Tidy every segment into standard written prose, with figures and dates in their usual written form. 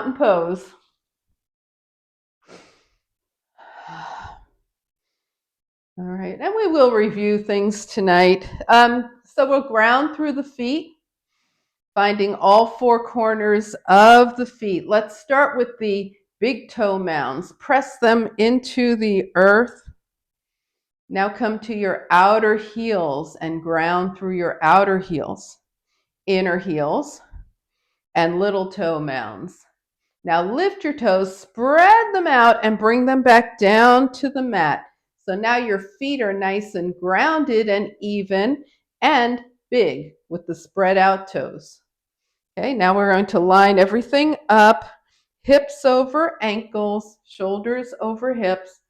Mountain pose. All right, and we will review things tonight. So we'll ground through the feet, finding all four corners of the feet. Let's start with the big toe mounds. Press them into the earth. Now come to your outer heels and ground through your outer heels, inner heels, and little toe mounds. Now lift your toes, spread them out, and bring them back down to the mat. So now your feet are nice and grounded and even and big with the spread out toes. Okay, now we're going to line everything up. Hips over ankles, shoulders over hips,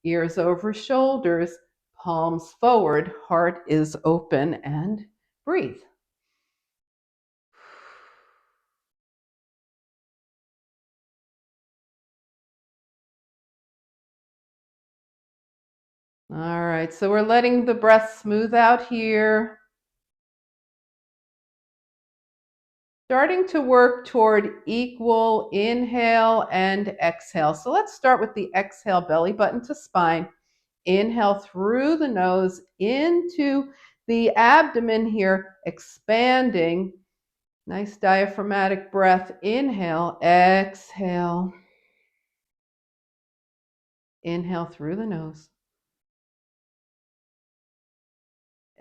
ears over shoulders, palms forward, heart is open, and breathe. All right, so we're letting the breath smooth out here. Starting to work toward equal inhale and exhale. So let's start with the exhale, belly button to spine. Inhale through the nose into the abdomen here, expanding. Nice diaphragmatic breath. Inhale, exhale. Inhale through the nose.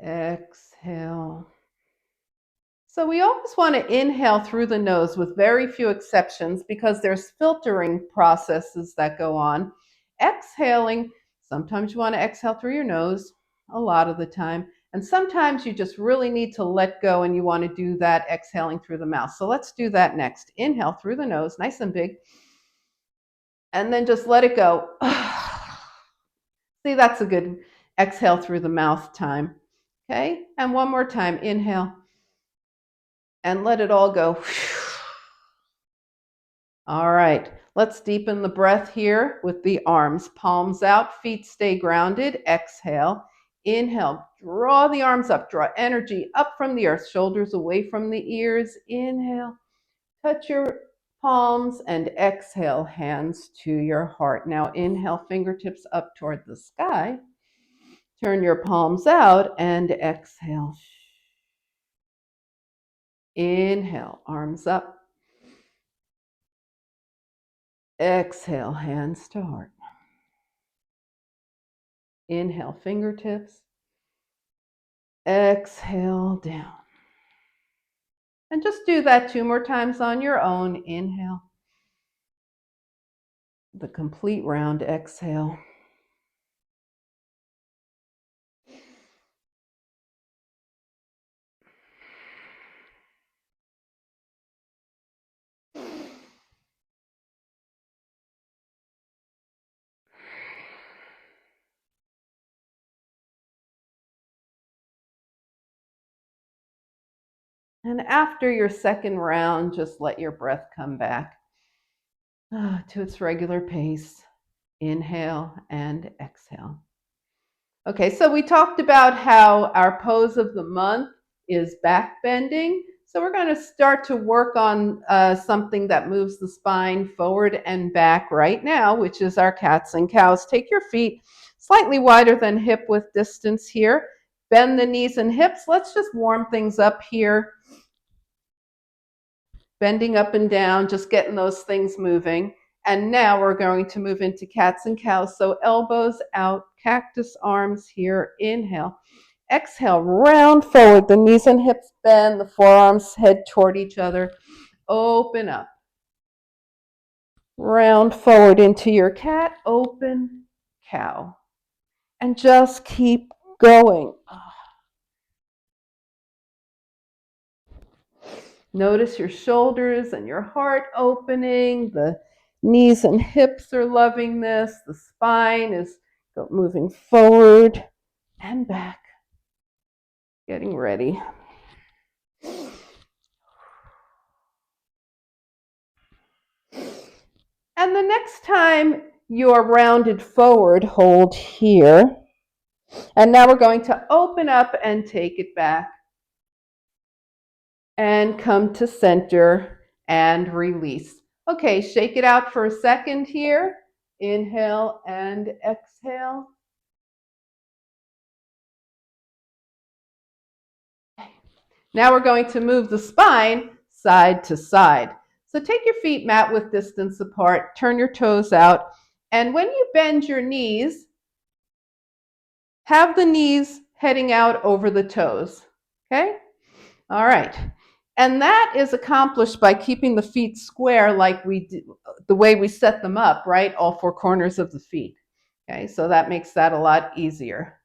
Exhale. So we always want to inhale through the nose with very few exceptions because there's filtering processes that go on. Exhaling, sometimes you want to exhale through your nose, a lot of the time. And sometimes you just really need to let go and you want to do that exhaling through the mouth. So let's do that next. Inhale through the nose, nice and big. And then just let it go. See, that's a good exhale through the mouth time. Okay, and one more time. Inhale. And let it all go. All right, let's deepen the breath here with the arms. Palms out, feet stay grounded. Exhale. Inhale, draw the arms up, draw energy up from the earth, shoulders away from the ears. Inhale, touch your palms, and exhale, hands to your heart. Now inhale, fingertips up toward the sky. Turn your palms out and exhale. Inhale, arms up. Exhale, hands to heart. Inhale, fingertips. Exhale, down. And just do that 2 more times on your own. Inhale. The complete round. Exhale. And after your second round, just let your breath come back to its regular pace. Inhale and exhale. Okay, so we talked about how our pose of the month is back bending. So we're going to start to work on something that moves the spine forward and back right now, which is our cats and cows. Take your feet slightly wider than hip width distance here. Bend the knees and hips. Let's just warm things up here. Bending up and down, just getting those things moving. And now we're going to move into cats and cows. So elbows out, cactus arms here. Inhale. Exhale, round forward. The knees and hips bend. The forearms head toward each other. Open up. Round forward into your cat. Open cow. And just keep going. Notice your shoulders and your heart opening. The knees and hips are loving this. The spine is moving forward and back. Getting ready. And the next time you're rounded forward, hold here. And now we're going to open up and take it back. And come to center and release. Okay, shake it out for a second here. Inhale and exhale. Now we're going to move the spine side to side. So take your feet mat width distance apart, turn your toes out, and when you bend your knees, have the knees heading out over the toes. Okay? All right. And that is accomplished by keeping the feet square like we do, the way we set them up, right? All four corners of the feet. Okay, so that makes that a lot easier.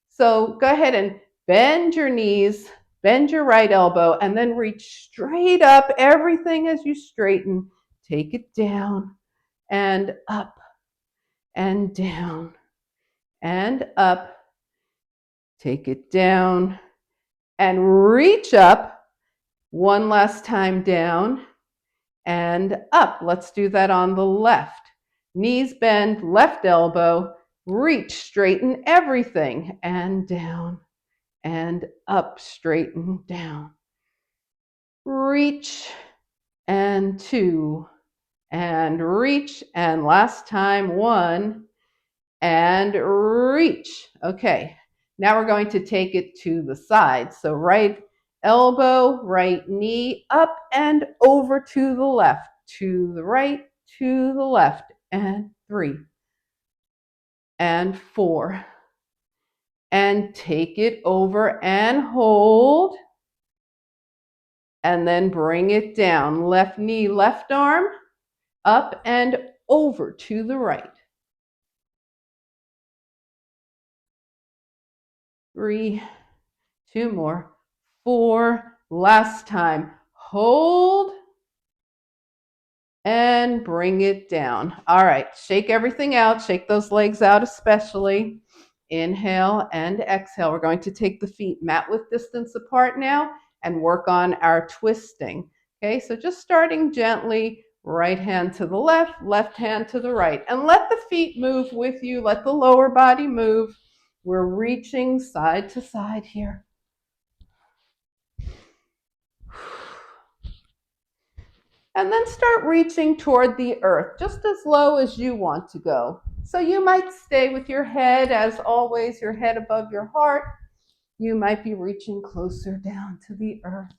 So go ahead and bend your knees, bend your right elbow, and then reach straight up, everything as you straighten. Take it down and up and down and up. Take it down and reach up. One last time down and up. Let's do that on the left. Knees bend, left elbow, reach, straighten everything, and down and up, straighten down. Reach and two, and reach, and last time, one, and reach. Okay, now we're going to take it to the side. So right elbow, right knee, up and over to the left, to the right, to the left, and three, and four, and take it over and hold, and then bring it down. Left knee, left arm, up and over to the right. Three, two more, four, last time. Hold and bring it down. All right, shake everything out. Shake those legs out especially. Inhale and exhale. We're going to take the feet mat width distance apart now and work on our twisting. Okay, so just starting gently, right hand to the left, left hand to the right. And let the feet move with you. Let the lower body move. We're reaching side to side here. And then start reaching toward the earth, just as low as you want to go. So you might stay with your head, as always, your head above your heart. You might be reaching closer down to the earth.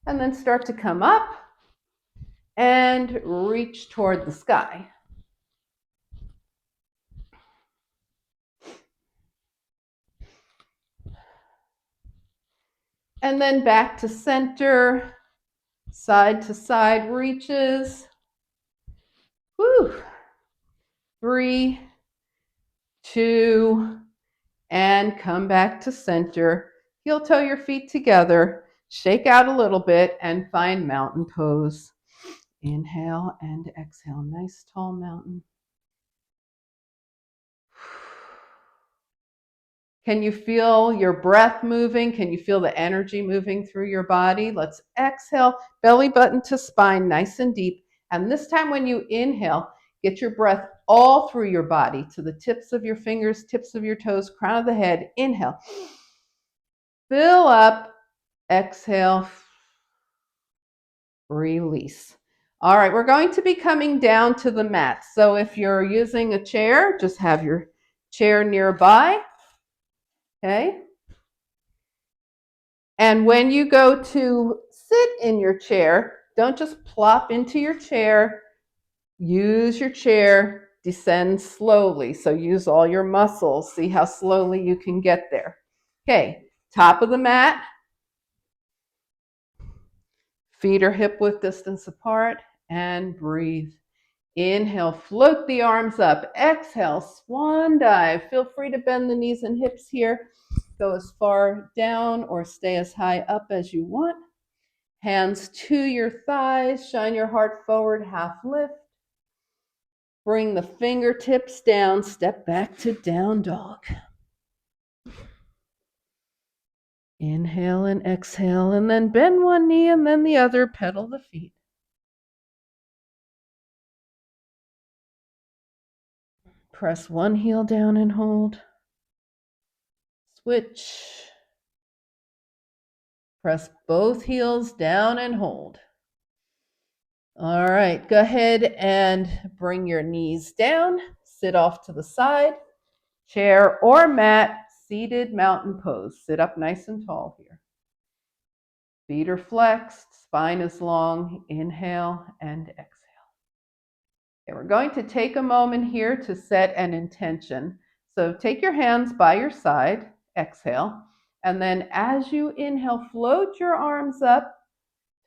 And then start to come up and reach toward the sky. And then back to center, side to side reaches. Woo. 3, 2, and come back to center. Heel toe your feet together. Shake out a little bit and find mountain pose. Inhale and exhale. Nice tall mountain. Can you feel your breath moving? Can you feel the energy moving through your body? Let's exhale, belly button to spine, nice and deep. And this time when you inhale, get your breath all through your body to the tips of your fingers, tips of your toes, crown of the head. Inhale. Fill up. Exhale. Release. All right, we're going to be coming down to the mat. So if you're using a chair, just have your chair nearby. Okay. And when you go to sit in your chair, don't just plop into your chair. Use your chair, descend slowly. So use all your muscles. See how slowly you can get there. Okay, top of the mat. Feet are hip width distance apart, and breathe. Inhale, float the arms up. Exhale, swan dive. Feel free to bend the knees and hips here. Go as far down or stay as high up as you want. Hands to your thighs. Shine your heart forward, half lift. Bring the fingertips down. Step back to down dog. Inhale and exhale, and then bend one knee and then the other. Pedal the feet. Press one heel down and hold. Switch. Press both heels down and hold. All right, go ahead and bring your knees down. Sit off to the side, chair or mat, seated mountain pose. Sit up nice and tall here. Feet are flexed, spine is long. Inhale and exhale. Okay, we're going to take a moment here to set an intention. So take your hands by your side, exhale, and then as you inhale, float your arms up,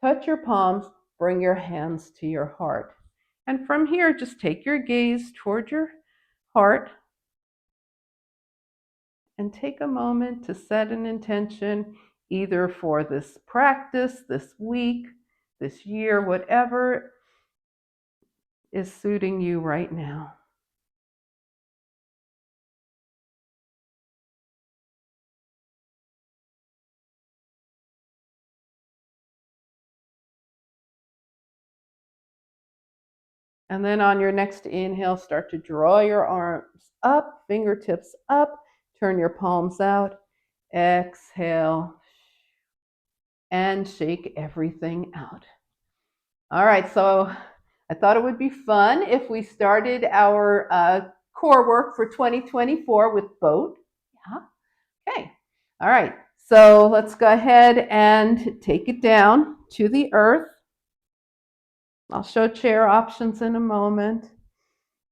touch your palms, bring your hands to your heart. And from here, just take your gaze toward your heart and take a moment to set an intention either for this practice, this week, this year, whatever is suiting you right now. And then on your next inhale, start to draw your arms up, fingertips up, turn your palms out. Exhale and shake everything out. All right, so I thought it would be fun if we started our core work for 2024 with boat. Yeah. Okay. All right. So let's go ahead and take it down to the earth. I'll show chair options in a moment.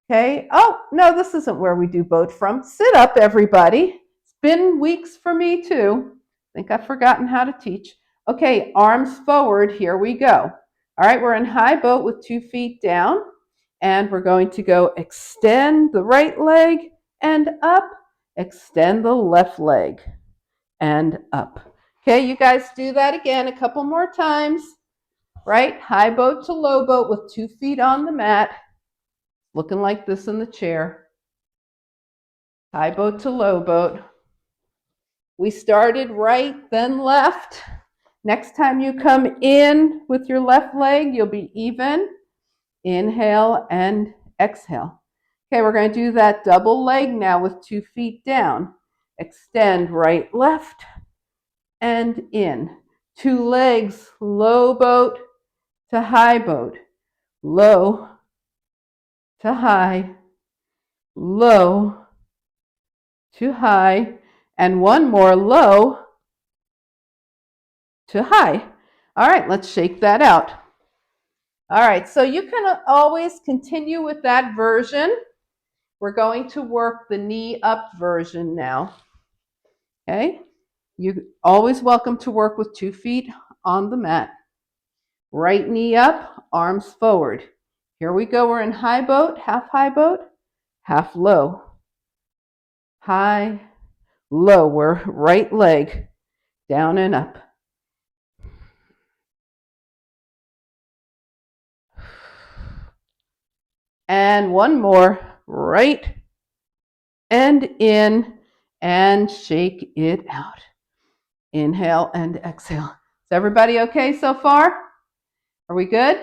Okay. Oh, no, this isn't where we do boat from. Sit up, everybody. It's been weeks for me too. I think I've forgotten how to teach. Okay, arms forward. Here we go. All right, we're in high boat with 2 feet down. And we're going to go extend the right leg and up. Extend the left leg and up. Okay, you guys do that again a couple more times. Right? High boat to low boat with 2 feet on the mat. Looking like this in the chair. High boat to low boat. We started right, then left. Next time you come in with your left leg, you'll be even. Inhale and exhale. Okay, we're going to do that double leg now with 2 feet down. Extend right, left, and in. 2 legs, low boat to high boat. Low to high. Low to high, and one more low to high. All right, let's shake that out. All right, so you can always continue with that version. We're going to work the knee up version now. Okay, you're always welcome to work with 2 feet on the mat. Right knee up, arms forward. Here we go, we're in high boat, half low. High, low, we're right leg down and up. And one more, right and in, and shake it out. Inhale and exhale. Is everybody okay so far? Are we good?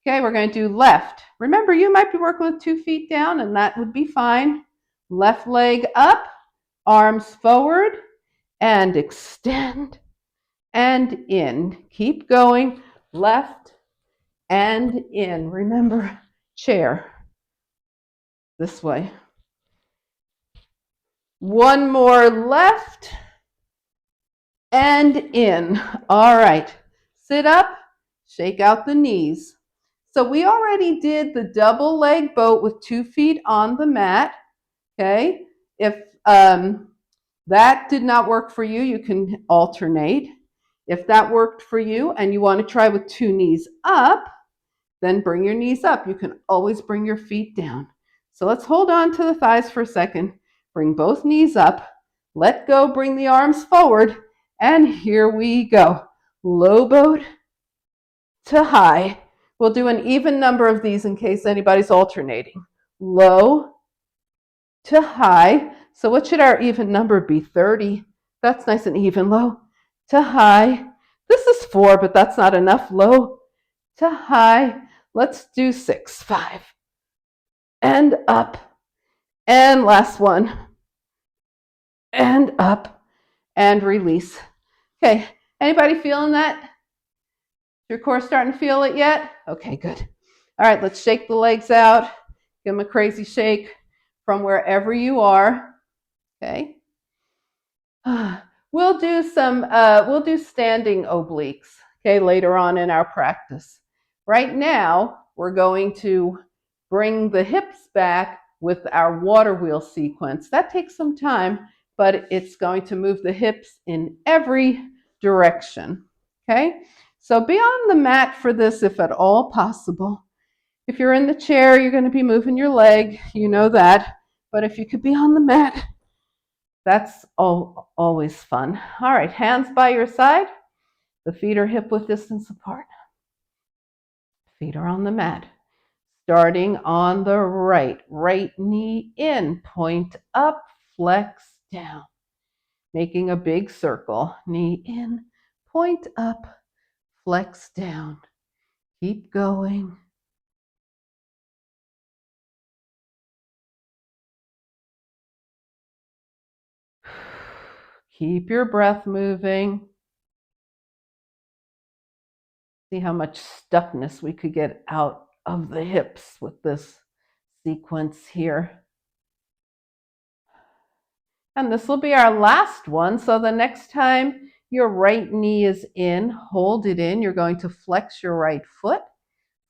Okay, we're going to do left. Remember, you might be working with 2 feet down, and that would be fine. Left leg up, arms forward, and extend and in. Keep going, left and in. Remember, chair. This way. One more left and in. All right. Sit up, shake out the knees. So we already did the double leg boat with 2 feet on the mat. Okay. If that did not work for you, you can alternate. If that worked for you and you want to try with 2 knees up, then bring your knees up. You can always bring your feet down. So let's hold on to the thighs for a second. Bring both knees up. Let go, bring the arms forward. And here we go. Low boat to high. We'll do an even number of these in case anybody's alternating. Low to high. So what should our even number be? 30. That's nice and even. Low to high. This is 4, but that's not enough. Low to high. Let's do 6, 5. And up. And last one. And up. And release. Okay. Anybody feeling that? Your core starting to feel it yet? Okay, good. All right, let's shake the legs out. Give them a crazy shake from wherever you are. Okay. We'll do standing obliques, okay, later on in our practice. Right now, we're going to bring the hips back with our water wheel sequence. That takes some time, but it's going to move the hips in every direction, okay? So be on the mat for this if at all possible. If you're in the chair, you're going to be moving your leg, you know that. But if you could be on the mat, that's always fun. All right, hands by your side. The feet are hip width distance apart. Feet are on the mat. Starting on the right knee in, point up, flex down. Making a big circle. Knee in, point up, flex down. Keep going. Keep your breath moving. See how much stuckness we could get out of the hips with this sequence here. And this will be our last one. So the next time your right knee is in, hold it in. You're going to flex your right foot,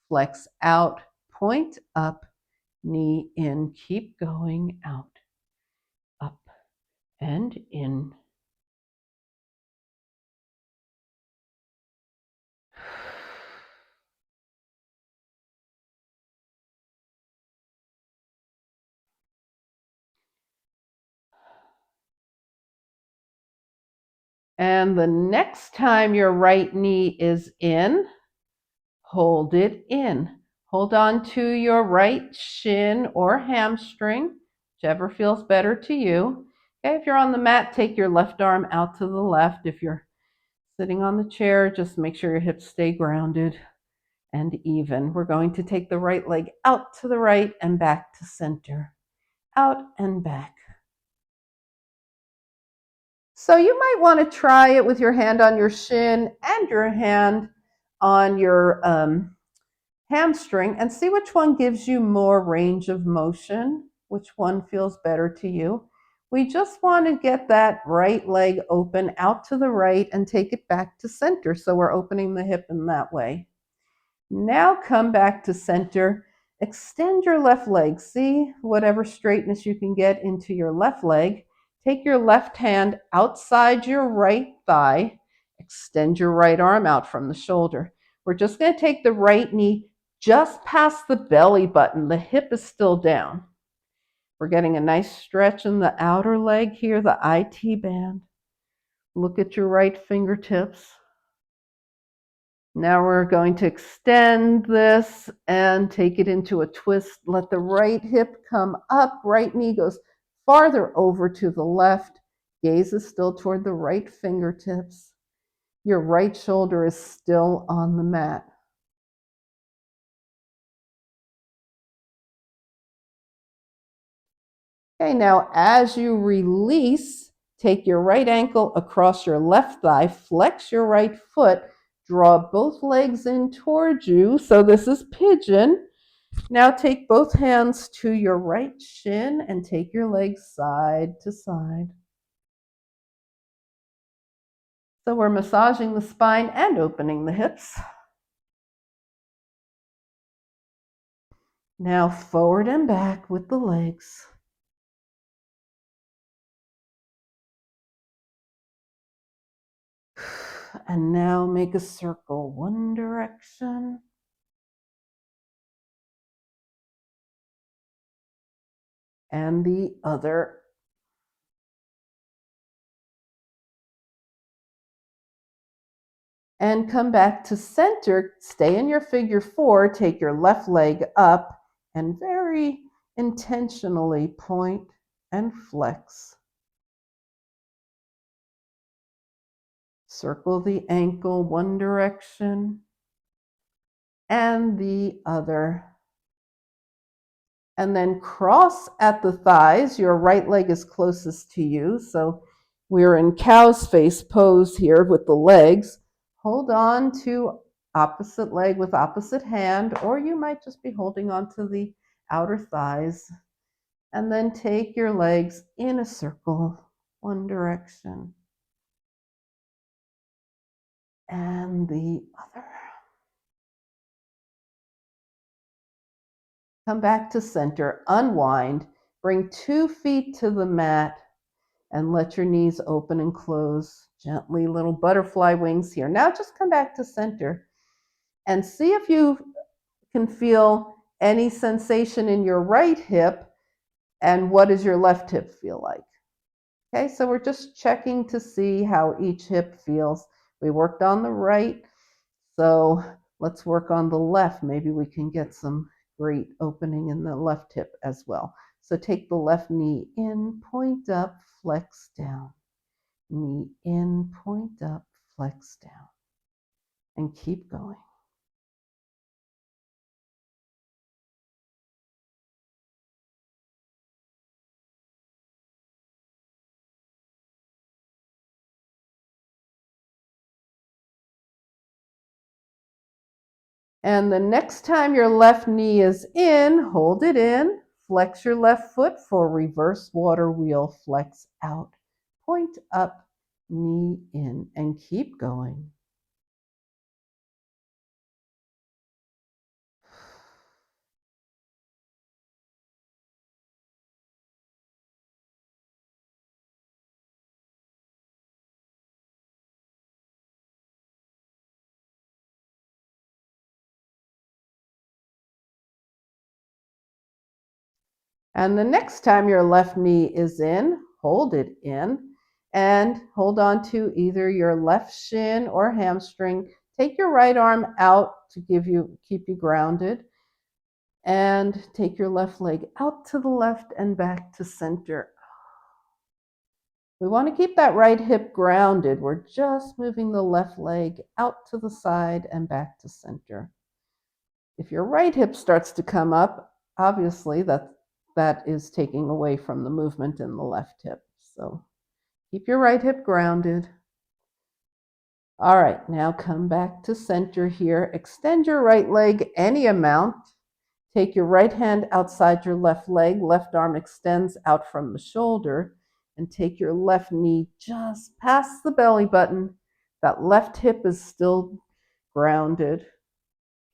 flex out, point up, knee in. Keep going out, up and in. And the next time your right knee is in, hold it in. Hold on to your right shin or hamstring, whichever feels better to you. Okay, if you're on the mat, take your left arm out to the left. If you're sitting on the chair, just make sure your hips stay grounded and even. We're going to take the right leg out to the right and back to center. Out and back. So you might want to try it with your hand on your shin and your hand on your hamstring and see which one gives you more range of motion, which one feels better to you. We just want to get that right leg open out to the right and take it back to center. So we're opening the hip in that way. Now come back to center. Extend your left leg. See whatever straightness you can get into your left leg. Take your left hand outside your right thigh. Extend your right arm out from the shoulder. We're just going to take the right knee just past the belly button. The hip is still down. We're getting a nice stretch in the outer leg here, the IT band. Look at your right fingertips. Now we're going to extend this and take it into a twist. Let the right hip come up. Right knee goes farther over to the left. Gaze is still toward the right fingertips. Your right shoulder is still on the mat. Okay, now as you release, take your right ankle across your left thigh, flex your right foot, draw both legs in towards you. So this is pigeon. Now take both hands to your right shin and take your legs side to side. So we're massaging the spine and opening the hips. Now forward and back with the legs. And now make a circle one direction. And the other. And come back to center. Stay in your figure four. Take your left leg up and very intentionally point and flex. Circle the ankle one direction and the other. And then cross at the thighs. Your right leg is closest to you, so We're in cow's face pose here with the legs. Hold on to opposite leg with opposite hand, or you might just be holding on to the outer thighs. And then take your legs in a circle, one direction and the other. Come back to center, unwind, bring 2 feet to the mat, and let your knees open and close gently, little butterfly wings here. Now just come back to center and see if you can feel any sensation in your right hip, and what does your left hip feel like? Okay, so we're just checking to see how each hip feels. We worked on the right, so let's work on the left. Maybe we can get some great opening in the left hip as well. So take the left knee in, point up, flex down. Knee in, point up, flex down. And keep going. And the next time your left knee is in, hold it in, flex your left foot for reverse water wheel, flex out, point up, knee in, and keep going. And the next time your left knee is in, hold it in and hold on to either your left shin or hamstring. Take your right arm out to keep you grounded, and take your left leg out to the left and back to center. We want to keep that right hip grounded. We're just moving the left leg out to the side and back to center. If your right hip starts to come up, obviously that is taking away from the movement in the left hip. So keep your right hip grounded. All right, now come back to center here. Extend your right leg any amount. Take your right hand outside your left leg. Left arm extends out from the shoulder. And take your left knee just past the belly button. That left hip is still grounded.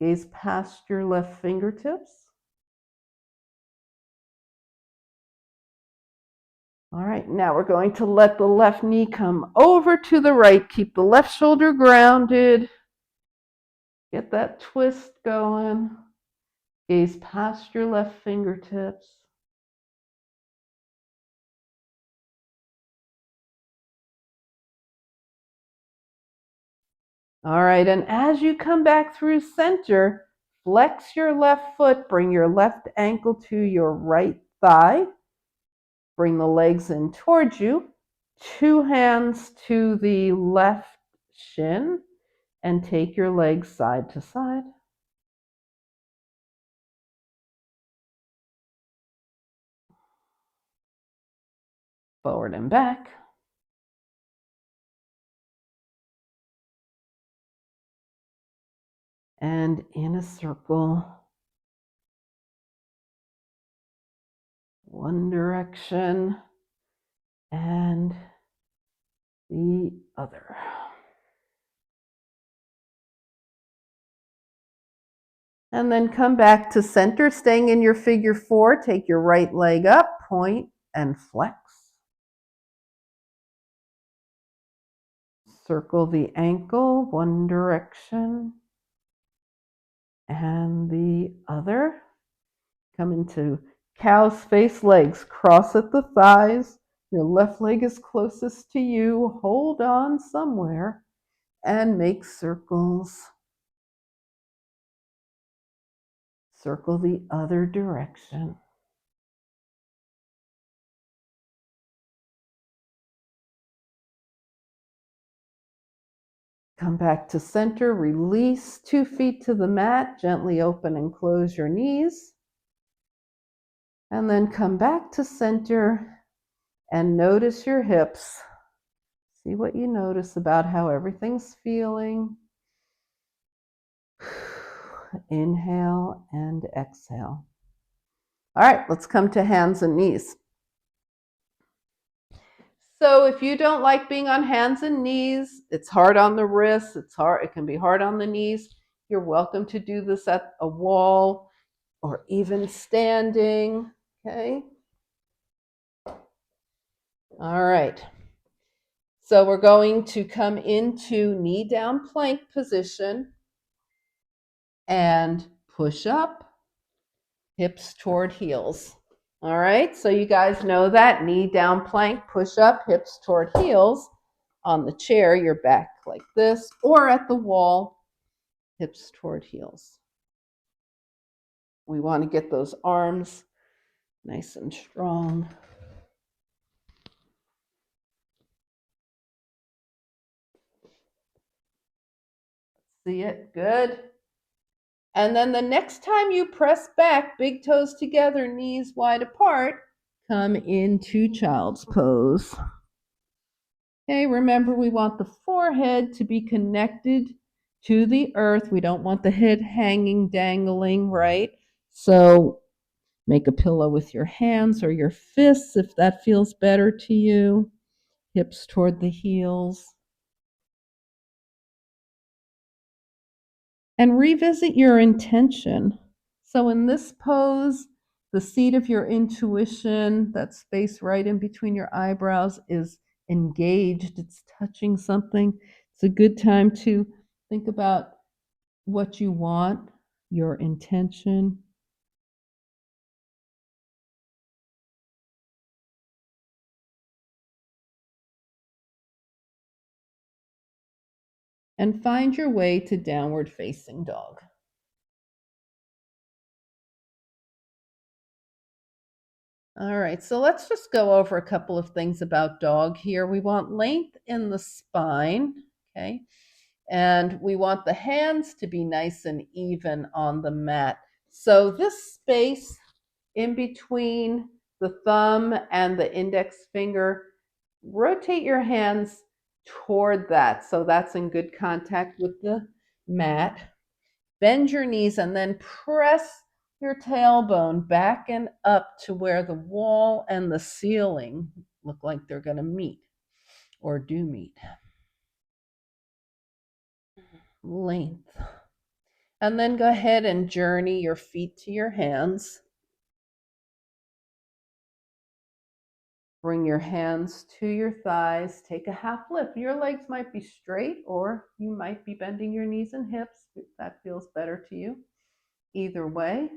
Gaze past your left fingertips. All right, now we're going to let the left knee come over to the right. Keep the left shoulder grounded. Get that twist going. Gaze past your left fingertips. All right, and as you come back through center, flex your left foot, bring your left ankle to your right thigh. Bring the legs in towards you. 2 hands to the left shin, and take your legs side to side. Forward and back. And in a circle. One direction and the other. And then come back to center, staying in your figure 4. Take your right leg up, point, and flex. Circle the ankle, one direction and the other. Come into cow's face legs. Cross at the thighs. Your left leg is closest to you. Hold on somewhere and make circles. Circle the other direction. Come back to center, release 2 feet to the mat, gently open and close your knees. And then come back to center and notice your hips. See what you notice about how everything's feeling. Inhale and exhale. All right, let's come to hands and knees. So if you don't like being on hands and knees, it's hard on the wrists, it can be hard on the knees. You're welcome to do this at a wall or even standing, okay? All right. So we're going to come into knee down plank position and push up, hips toward heels. All right, so you guys know that knee down plank, push up, hips toward heels. On the chair, your back like this, or at the wall, hips toward heels. We want to get those arms nice and strong. See it? Good. And then the next time you press back, big toes together, knees wide apart, come into child's pose. Okay, remember we want the forehead to be connected to the earth. We don't want the head hanging, dangling, right? So make a pillow with your hands or your fists if that feels better to you. Hips toward the heels. And revisit your intention. So in this pose, the seat of your intuition, that space right in between your eyebrows, is engaged. It's touching something. It's a good time to think about what you want, your intention. And find your way to downward facing dog. All right, so let's just go over a couple of things about dog here. We want length in the spine, okay? And we want the hands to be nice and even on the mat. So this space in between the thumb and the index finger, rotate your hands toward that. So that's in good contact with the mat. Bend your knees and then press your tailbone back and up to where the wall and the ceiling look like they're going to meet or do meet. Length. And then go ahead and journey your feet to your hands. Bring your hands to your thighs. Take a half lift. Your legs might be straight or you might be bending your knees and hips if that feels better to you. Either way.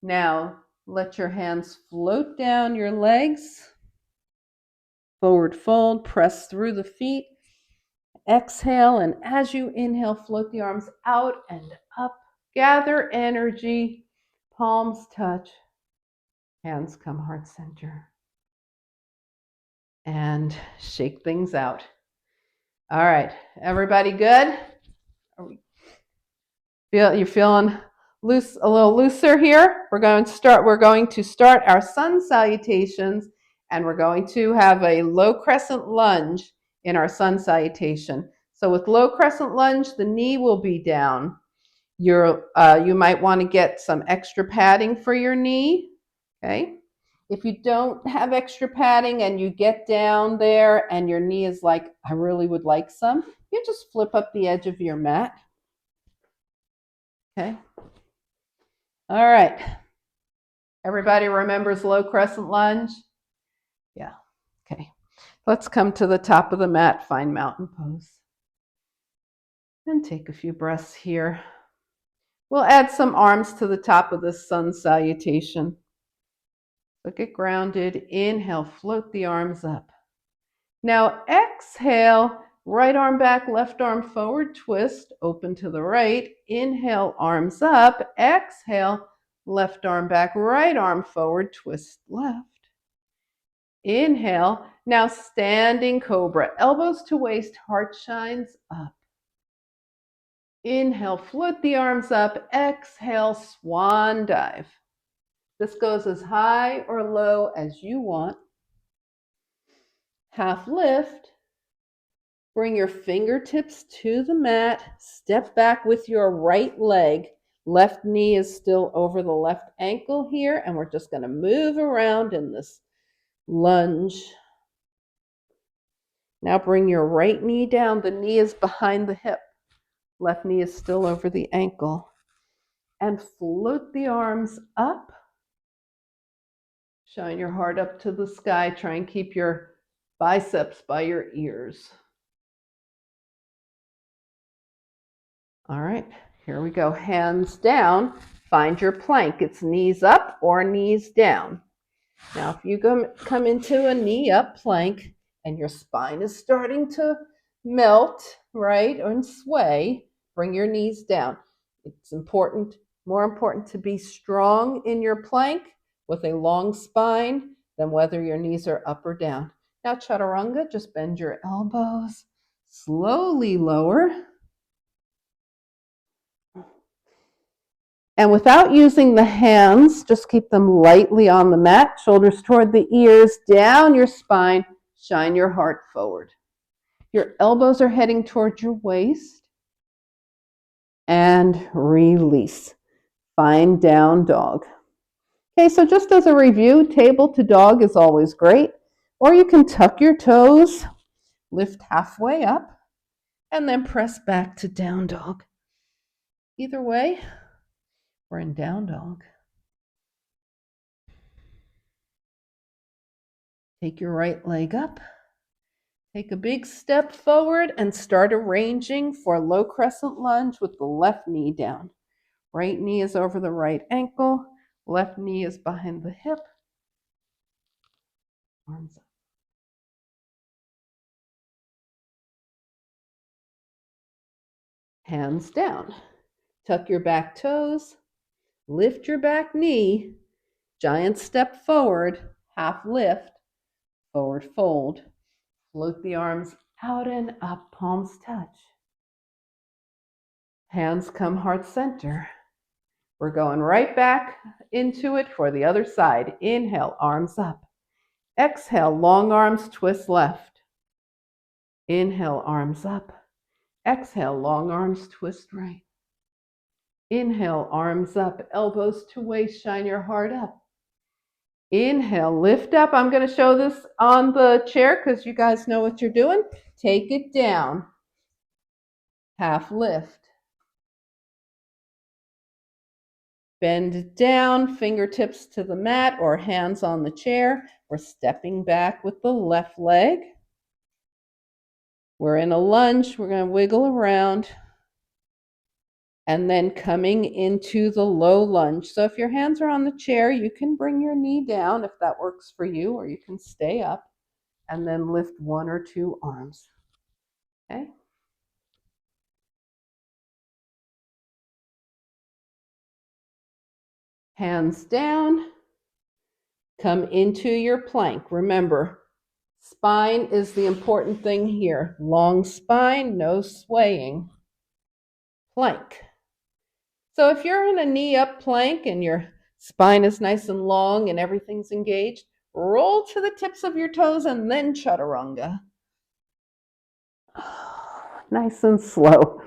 Now, let your hands float down your legs. Forward fold, press through the feet. Exhale, and as you inhale, float the arms out and up. Gather energy. Palms touch. Hands come heart center. And shake things out. All right, everybody good? You're feeling loose, a little looser here? We're going to start our sun salutations, and we're going to have a low crescent lunge in our sun salutation. So with low crescent lunge, the knee will be down. You might want to get some extra padding for your knee, okay? If you don't have extra padding and you get down there and your knee is like, I really would like some, you just flip up the edge of your mat. Okay. All right. Everybody remembers low crescent lunge? Yeah. Okay. Let's come to the top of the mat, find mountain pose. And take a few breaths here. We'll add some arms to the top of this sun salutation. So get grounded. Inhale, float the arms up. Now exhale, right arm back, left arm forward, twist, open to the right. Inhale, arms up. Exhale, left arm back, right arm forward, twist left. Inhale. Now standing cobra, elbows to waist, heart shines up. Inhale, float the arms up. Exhale, swan dive. This goes as high or low as you want. Half lift. Bring your fingertips to the mat. Step back with your right leg. Left knee is still over the left ankle here, and we're just going to move around in this lunge. Now bring your right knee down. The knee is behind the hip. Left knee is still over the ankle. And float the arms up. Shine your heart up to the sky. Try and keep your biceps by your ears. All right, here we go. Hands down. Find your plank. It's knees up or knees down. Now, if you come into a knee up plank and your spine is starting to melt, right, and sway, bring your knees down. It's more important to be strong in your plank with a long spine than whether your knees are up or down. Now, chaturanga, just bend your elbows, slowly lower. And without using the hands, just keep them lightly on the mat, shoulders toward the ears, down your spine, shine your heart forward. Your elbows are heading toward your waist. And release. Find down dog. Okay, so just as a review, table to dog is always great. Or you can tuck your toes, lift halfway up, and then press back to down dog. Either way, we're in down dog. Take your right leg up. Take a big step forward and start arranging for a low crescent lunge with the left knee down. Right knee is over the right ankle. Left knee is behind the hip. Arms up. Hands down. Tuck your back toes. Lift your back knee. Giant step forward. Half lift. Forward fold. Float the arms out and up. Palms touch. Hands come heart center. We're going right back into it for the other side. Inhale, arms up. Exhale, long arms twist left. Inhale, arms up. Exhale, long arms twist right. Inhale, arms up, elbows to waist, shine your heart up. Inhale, lift up. I'm going to show this on the chair because you guys know what you're doing. Take it down. Half lift. Bend down, fingertips to the mat or hands on the chair. We're stepping back with the left leg. We're in a lunge. We're going to wiggle around. And then coming into the low lunge. So if your hands are on the chair, you can bring your knee down if that works for you, or you can stay up and then lift one or two arms. Okay? Hands down. Come into your plank. Remember, spine is the important thing here. Long spine, no swaying. Plank. So if you're in a knee up plank and your spine is nice and long and everything's engaged, roll to the tips of your toes and then chaturanga. Nice and slow.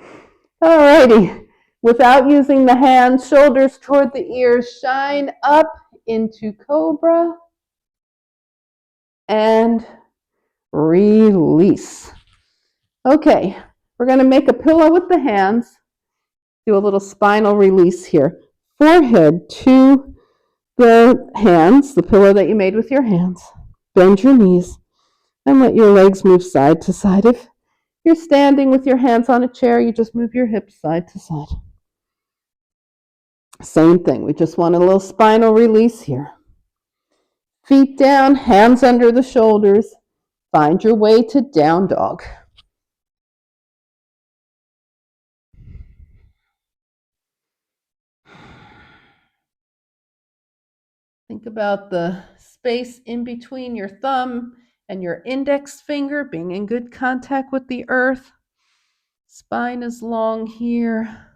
All righty. Without using the hands, shoulders toward the ears, shine up into cobra and release. Okay, we're going to make a pillow with the hands. Do a little spinal release here. Forehead to the hands, the pillow that you made with your hands. Bend your knees and let your legs move side to side. If you're standing with your hands on a chair, you just move your hips side to side. Same thing. We just want a little spinal release here. Feet down, hands under the shoulders. Find your way to down dog. Think about the space in between your thumb and your index finger being in good contact with the earth. Spine is long here.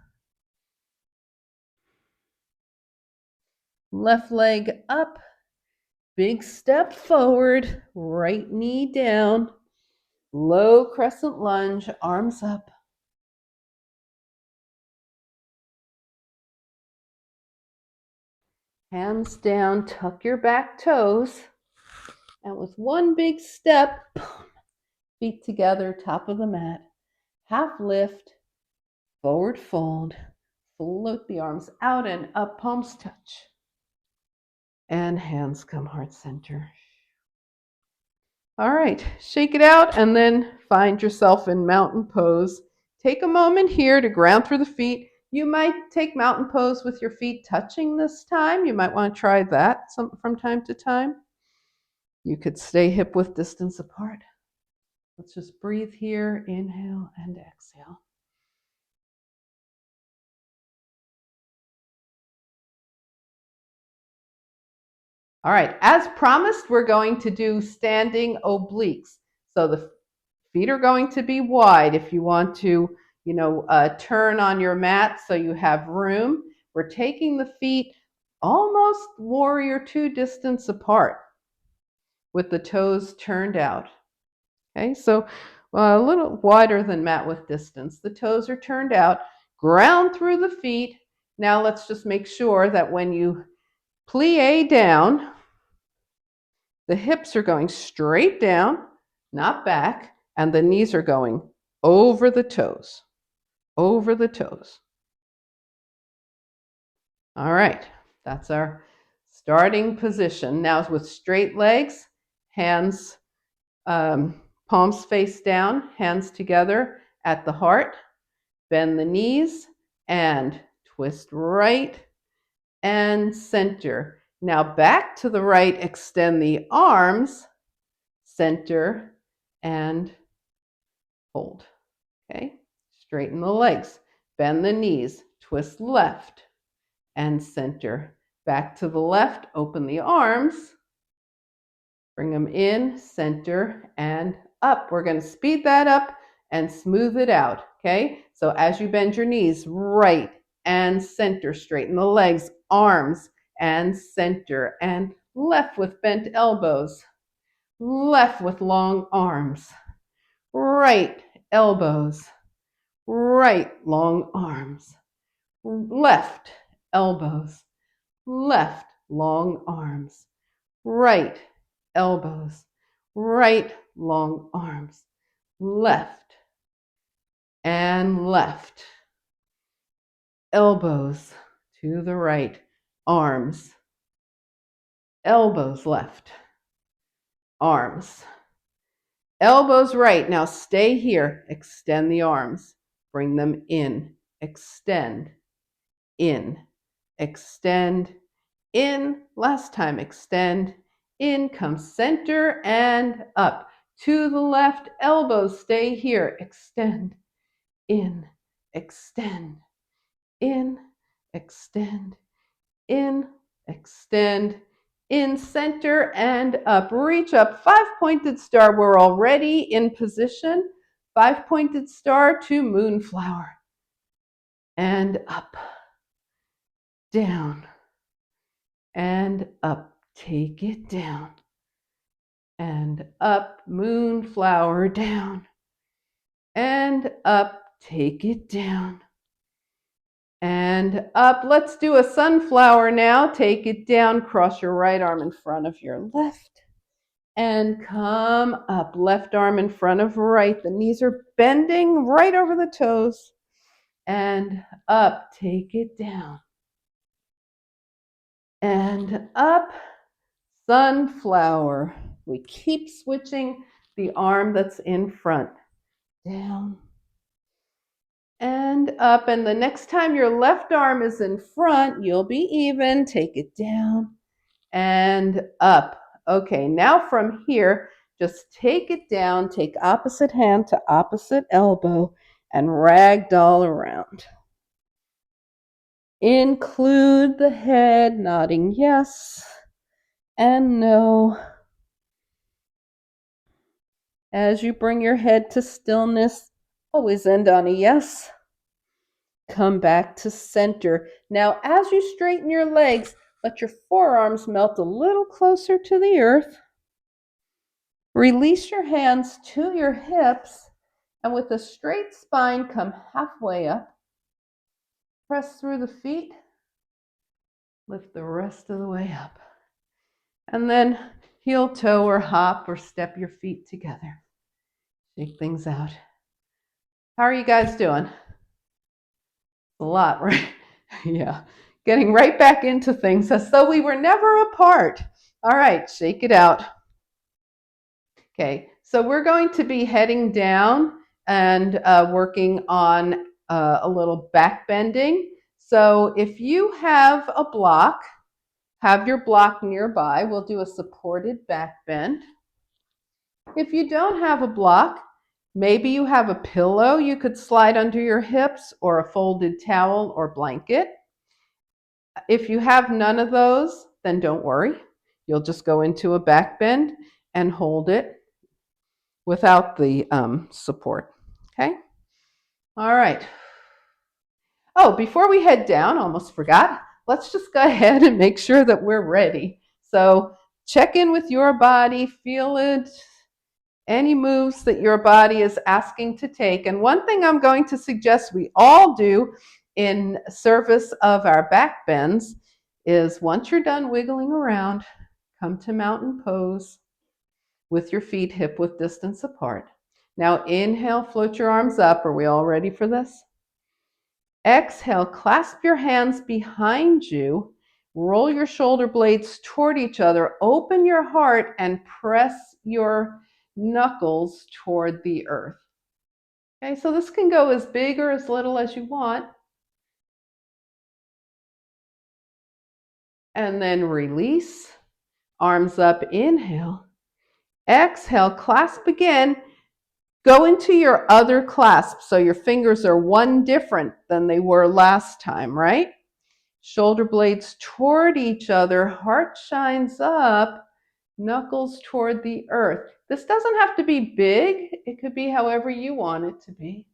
Left leg up. Big step forward. Right knee down. Low crescent lunge, arms up. Hands down, tuck your back toes. And with one big step, feet together, top of the mat. Half lift, forward fold. Float the arms out and up, palms touch. And hands come heart center. All right, shake it out and then find yourself in mountain pose. Take a moment here to ground through the feet. You might take mountain pose with your feet touching this time. You might want to try that from time to time. You could stay hip width distance apart. Let's just breathe here, inhale and exhale. All right, as promised, we're going to do standing obliques. So the feet are going to be wide if you want to, turn on your mat so you have room. We're taking the feet almost warrior two distance apart with the toes turned out. Okay, so a little wider than mat width distance. The toes are turned out, ground through the feet. Now let's just make sure that when you plie down, the hips are going straight down, not back, and the knees are going over the toes, over the toes. All right, that's our starting position. Now with straight legs, hands, palms face down, hands together at the heart, bend the knees and twist right and center. Now back to the right, extend the arms, center and hold. Okay, straighten the legs, bend the knees, twist left and center. Back to the left, open the arms, bring them in, center and up. We're going to speed that up and smooth it out. Okay, so as you bend your knees, right and center, straighten the legs, arms and center, and left with bent elbows, left with long arms, right elbows, right long arms, left elbows, left long arms, right elbows, right long arms, left and left, elbows to the right, arms, elbows left, arms, elbows right. Now stay here, extend the arms, bring them in, extend, in, extend, in, last time, extend, in, come center and up. To the left, elbows stay here, extend, in, extend, in, extend, in, extend, in, center and up. Reach up, 5-pointed star. We're already in position. 5-pointed star to moonflower. And up, down, and up. Take it down. And up, moonflower, down. And up, take it down. And up, let's do a sunflower now. Take it down, cross your right arm in front of your left. And come up, left arm in front of right. The knees are bending right over the toes. And up, take it down. And up, sunflower. We keep switching the arm that's in front. Down and up. And the next time your left arm is in front, you'll be even. Take it down and up. Okay, now from here, just take it down, take opposite hand to opposite elbow and ragdoll around. Include the head, nodding yes and no. As you bring your head to stillness, always end on a yes. Come back to center. Now, as you straighten your legs, let your forearms melt a little closer to the earth. Release your hands to your hips, and with a straight spine, come halfway up. Press through the feet. Lift the rest of the way up. And then heel toe or hop or step your feet together. Shake things out. How are you guys doing? A lot, right? Yeah. Getting right back into things as though we were never apart. All right, shake it out. Okay, so we're going to be heading down and working on a little back bending. So if you have a block, have your block nearby. We'll do a supported back bend. If you don't have a block, maybe you have a pillow you could slide under your hips or a folded towel or blanket. If you have none of those, then don't worry. You'll just go into a back bend and hold it without the support. Okay? All right. Oh, before we head down, almost forgot, let's just go ahead and make sure that we're ready. So check in with your body, feel it, any moves that your body is asking to take. And one thing I'm going to suggest we all do in service of our back bends is once you're done wiggling around, come to mountain pose with your feet hip width distance apart. Now inhale, float your arms up. Are we all ready for this? Exhale, clasp your hands behind you, roll your shoulder blades toward each other, open your heart, and press your knuckles toward the earth. Okay, so this can go as big or as little as you want. And then release, arms up, inhale. Exhale, clasp again. Go into your other clasp so your fingers are one different than they were last time, right? Shoulder blades toward each other, heart shines up, knuckles toward the earth. This doesn't have to be big. It could be however you want it to be.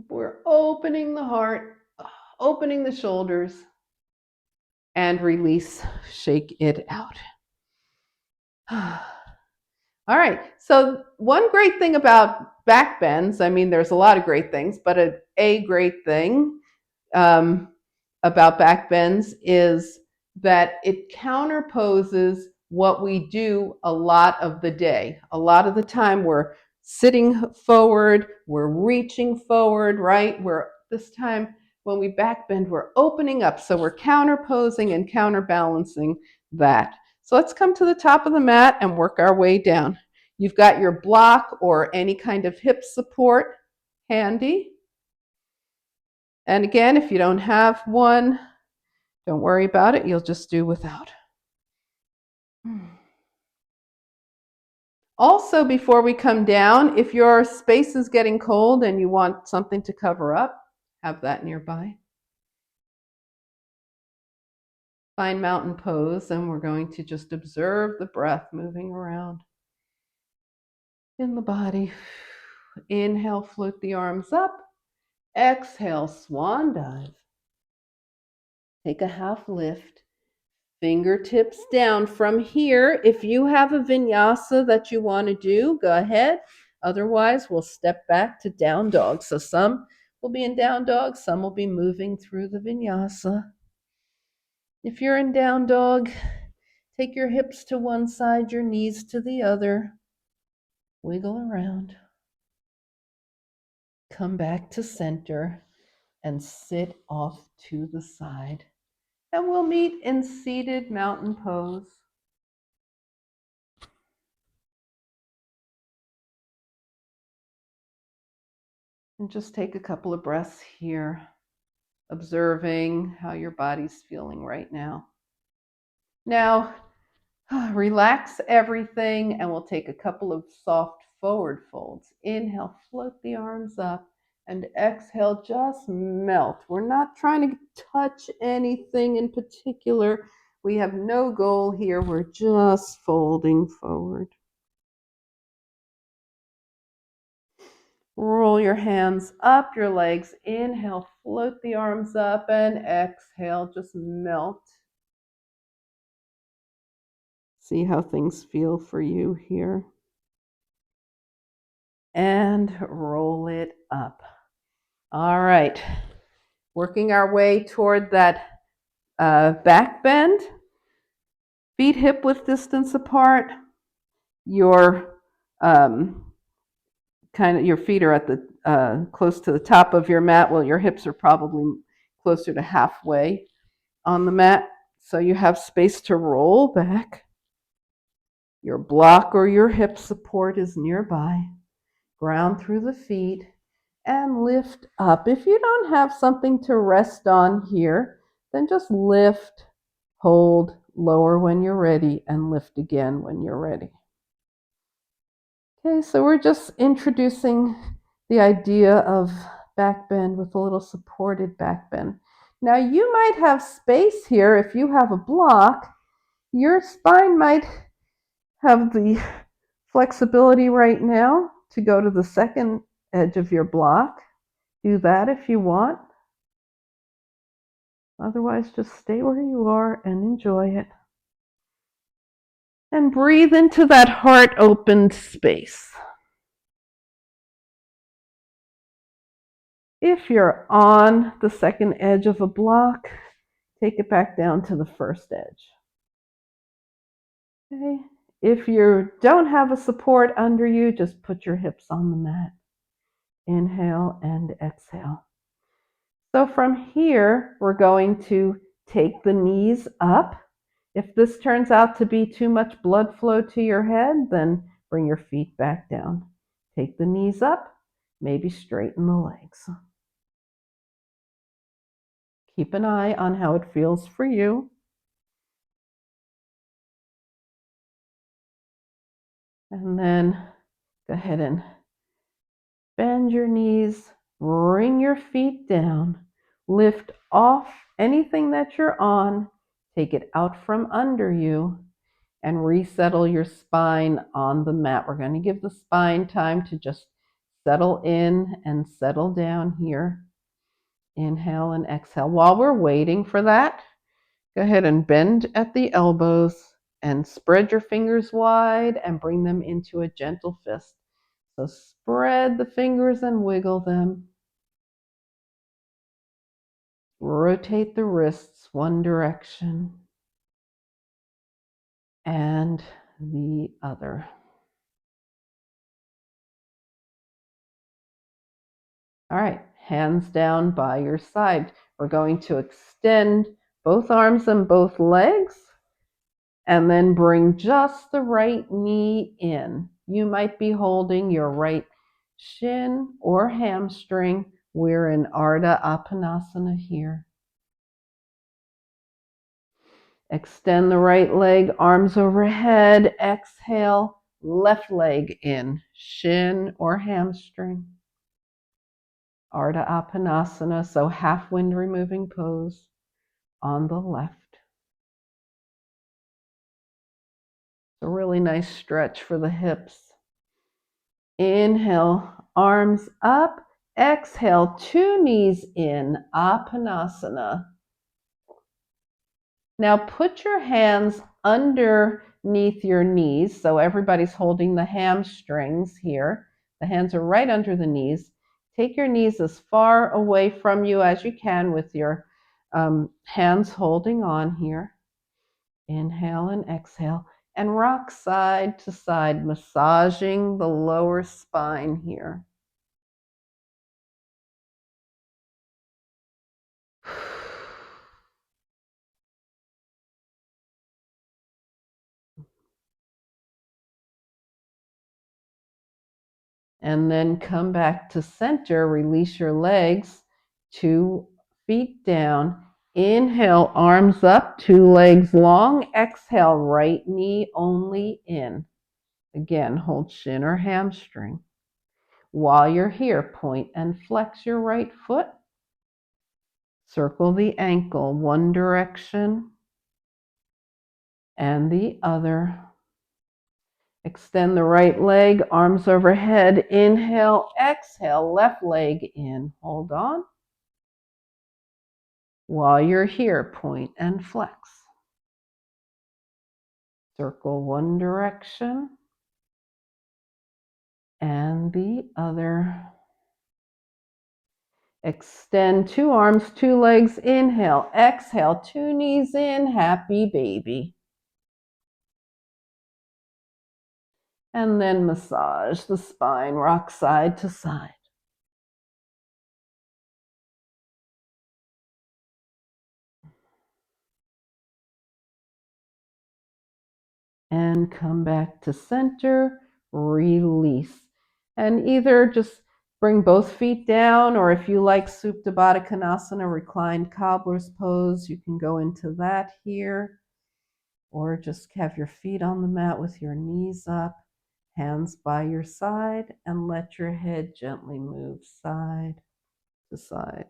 We're opening the heart, opening the shoulders, and release, shake it out. All right, so one great thing about back bends, I mean, there's a lot of great things, but a great thing about back bends is that it counterposes what we do a lot of the day. A lot of the time we're sitting forward, we're reaching forward, right? We're this time when we back bend, we're opening up. So we're counterposing and counterbalancing that. So let's come to the top of the mat and work our way down. You've got your block or any kind of hip support handy. And again, if you don't have one, don't worry about it. You'll just do without. Also, before we come down, if your space is getting cold and you want something to cover up, have that nearby. Find mountain pose, and we're going to just observe the breath moving around in the body. Inhale, float the arms up. Exhale, swan dive. Take a half lift. Fingertips down. From here, if you have a vinyasa that you want to do, go ahead. Otherwise, we'll step back to down dog. So some will be in down dog, some will be moving through the vinyasa. If you're in down dog, take your hips to one side, your knees to the other. Wiggle around. Come back to center and sit off to the side. And we'll meet in seated mountain pose. And just take a couple of breaths here, observing how your body's feeling right now. Now, relax everything, and we'll take a couple of soft forward folds. Inhale, float the arms up, and exhale, just melt. We're not trying to touch anything in particular. We have no goal here. We're just folding forward. Roll your hands up your legs. Inhale, float the arms up, and exhale, just melt. See how things feel for you here. And roll it up. All right. Working our way toward that back bend. Feet hip width distance apart. Your your feet are at the close to the top of your mat. Well, your hips are probably closer to halfway on the mat. So you have space to roll back. Your block or your hip support is nearby. Ground through the feet and lift up. If you don't have something to rest on here, then just lift, hold, lower when you're ready, and lift again when you're ready. Okay, so we're just introducing the idea of back bend with a little supported back bend. Now you might have space here if you have a block. Your spine might have the flexibility right now to go to the second edge of your block. Do that if you want. Otherwise, just stay where you are and enjoy it. And breathe into that heart-opened space. If you're on the second edge of a block, take it back down to the first edge. Okay. If you don't have a support under you, just put your hips on the mat. Inhale and exhale. So from here, we're going to take the knees up. If this turns out to be too much blood flow to your head, then bring your feet back down. Take the knees up, maybe straighten the legs. Keep an eye on how it feels for you. And then go ahead and bend your knees, bring your feet down, lift off anything that you're on, take it out from under you, and resettle your spine on the mat. We're going to give the spine time to just settle in and settle down here. Inhale and exhale. While we're waiting for that, go ahead and bend at the elbows and spread your fingers wide and bring them into a gentle fist. So spread the fingers and wiggle them. Rotate the wrists one direction and the other. All right, hands down by your side. We're going to extend both arms and both legs and then bring just the right knee in. You might be holding your right shin or hamstring. We're in Ardha Appanasana here. Extend the right leg, arms overhead. Exhale, left leg in, shin or hamstring. Ardha Appanasana, so half wind removing pose on the left. It's a really nice stretch for the hips. Inhale, arms up. Exhale, two knees in, Appanasana. Now put your hands underneath your knees. So everybody's holding the hamstrings here. The hands are right under the knees. Take your knees as far away from you as you can with your hands holding on here. Inhale and exhale. And rock side to side, massaging the lower spine here. And then come back to center, release your legs, 2 feet down. Inhale, arms up, 2 legs long. Exhale, right knee only in. Again, hold shin or hamstring. While you're here, point and flex your right foot. Circle the ankle one direction and the other. Extend the right leg, arms overhead. Inhale, exhale, left leg in. Hold on. While you're here, point and flex. Circle one direction and the other. Extend two arms, two legs. Inhale, exhale, two knees in, happy baby. And then massage the spine, rock side to side. And come back to center, release. And either just bring both feet down, or if you like Supta Baddha Konasana, reclined cobbler's pose, you can go into that here. Or just have your feet on the mat with your knees up, hands by your side, and let your head gently move side to side.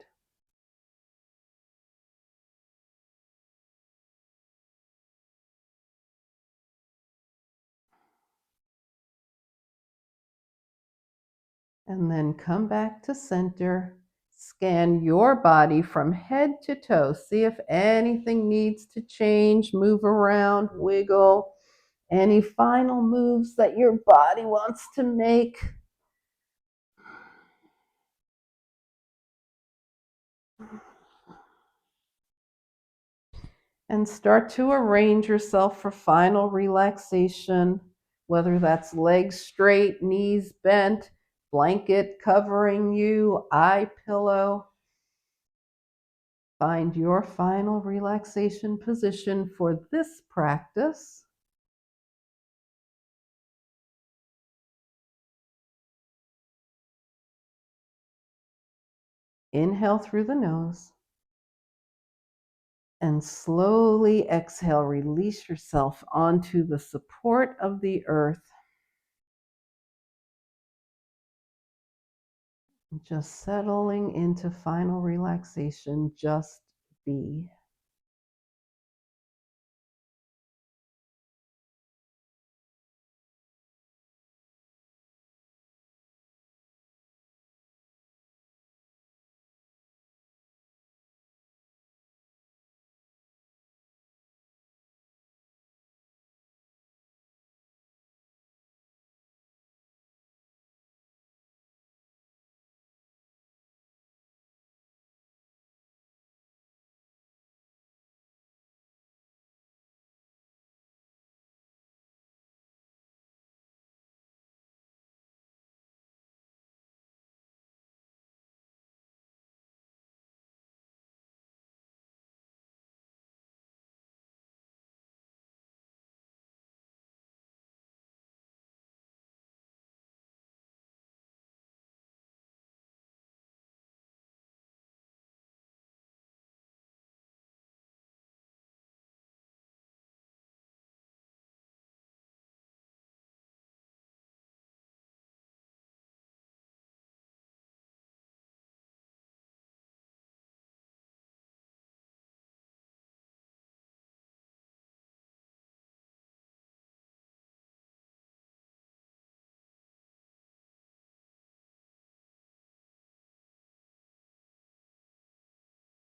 And then come back to center. Scan your body from head to toe. See if anything needs to change, move around, wiggle. Any final moves that your body wants to make. And start to arrange yourself for final relaxation, whether that's legs straight, knees bent, blanket covering you, eye pillow. Find your final relaxation position for this practice. Inhale through the nose and slowly exhale. Release yourself onto the support of the earth. Just settling into final relaxation. Just be.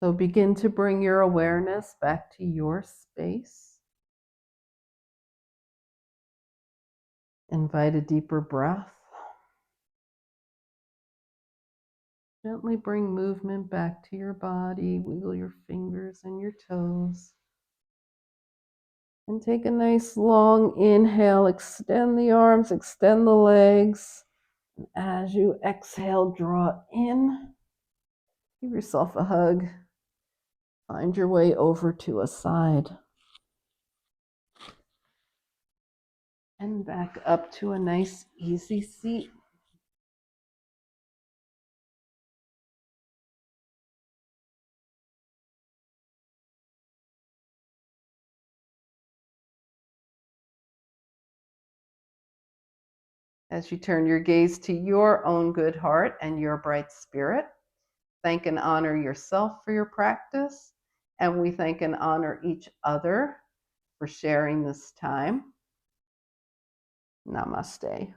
So begin to bring your awareness back to your space. Invite a deeper breath. Gently bring movement back to your body. Wiggle your fingers and your toes. And take a nice long inhale. Extend the arms, extend the legs. And as you exhale, draw in. Give yourself a hug. Find your way over to a side. And back up to a nice, easy seat. As you turn your gaze to your own good heart and your bright spirit, thank and honor yourself for your practice, and we thank and honor each other for sharing this time. Namaste.